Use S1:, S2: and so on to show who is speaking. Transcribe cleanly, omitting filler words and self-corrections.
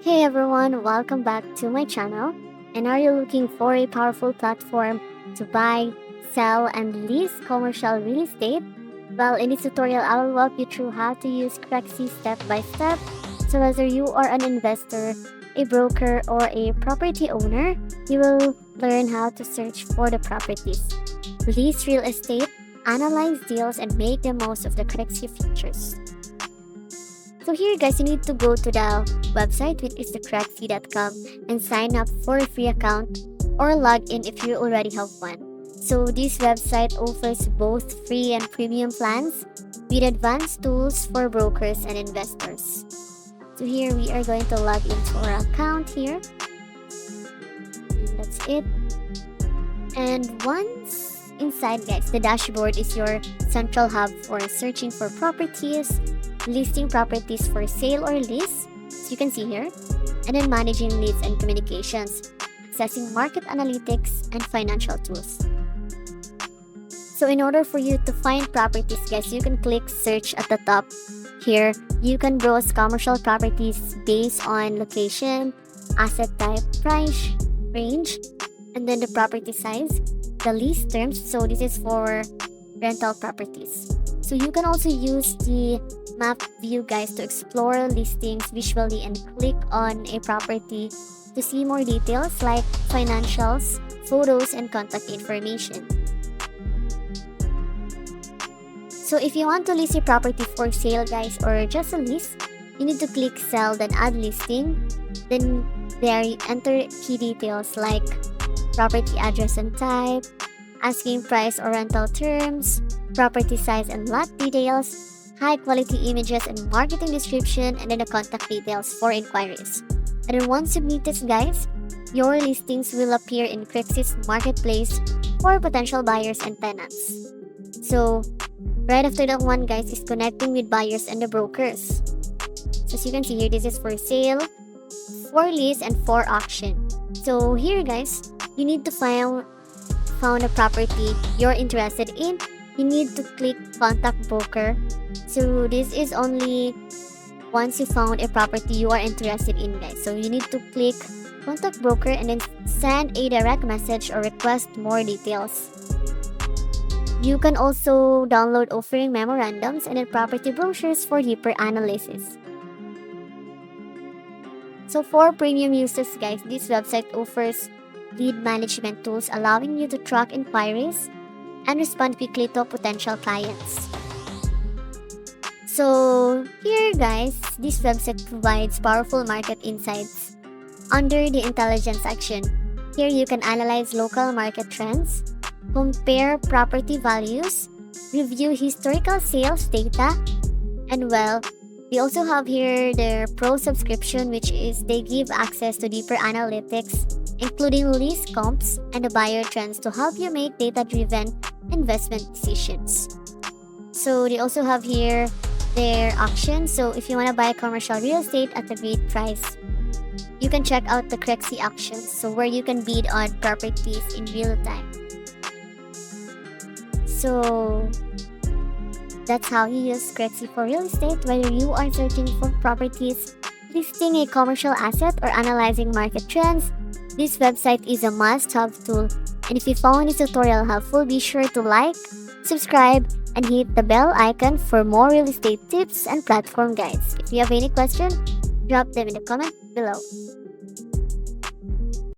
S1: Hey everyone, welcome back to my channel. And are you looking for a powerful platform to buy, sell, and lease commercial real estate? Well, in this tutorial, I will walk you through how to use Crexi step by step. So whether you are an investor, a broker, or a property owner, you will learn how to search for the properties, lease real estate, analyze deals, and make the most of the Crexi features. So here guys, you need to go to the website, which is the Crexi.com, and sign up for a free account or log in if you already have one. So this website offers both free and premium plans with advanced tools for brokers and investors. So here we are going to log into our account here. And that's it. And once inside guys, the dashboard is your central hub for searching for properties, listing properties for sale or lease, as you can see here, and then managing leads and communications, accessing market analytics, and financial tools. So in order for you to find properties, guys, you can click search at the top. Here, you can browse commercial properties based on location, asset type, price, range, and then the property size, the lease terms. So this is for rental properties. So you can also use the map view guys to explore listings visually and click on a property to see more details like financials, photos, and contact information. So if you want to list a property for sale guys or just a lease, you need to click sell then add listing. Then there you enter key details like property address and type, asking price or rental terms, property size and lot details, high quality images and marketing description, and then the contact details for inquiries. And then once submitted guys, your listings will appear in Crexi's marketplace for potential buyers and tenants. So right after that one guys is connecting with buyers and the brokers. So as you can see here, this is for sale, for lease, and for auction. So here guys, you need to found a property you're interested in. You need to click contact broker. So this is only once you found a property you are interested in guys. So you need to click contact broker and then send a direct message or request more details. You can also download offering memorandums and then property brochures for deeper analysis. So for premium users guys, this website offers lead management tools allowing you to track inquiries and respond quickly to potential clients. So here guys, this website provides powerful market insights. Under the intelligence section, here you can analyze local market trends, compare property values, review historical sales data, and well, we also have here their pro subscription, which is they give access to deeper analytics including lease comps and the buyer trends to help you make data-driven investment decisions. So they also have here their auction. So if you want to buy commercial real estate at a great price, you can check out the Crexi auctions, so where you can bid on properties in real time. So that's how you use Crexi for real estate, whether you are searching for properties, listing a commercial asset, or analyzing market trends. This website is a must-have tool, and if you found this tutorial helpful, be sure to like, subscribe, and hit the bell icon for more real estate tips and platform guides. If you have any questions, drop them in the comment below.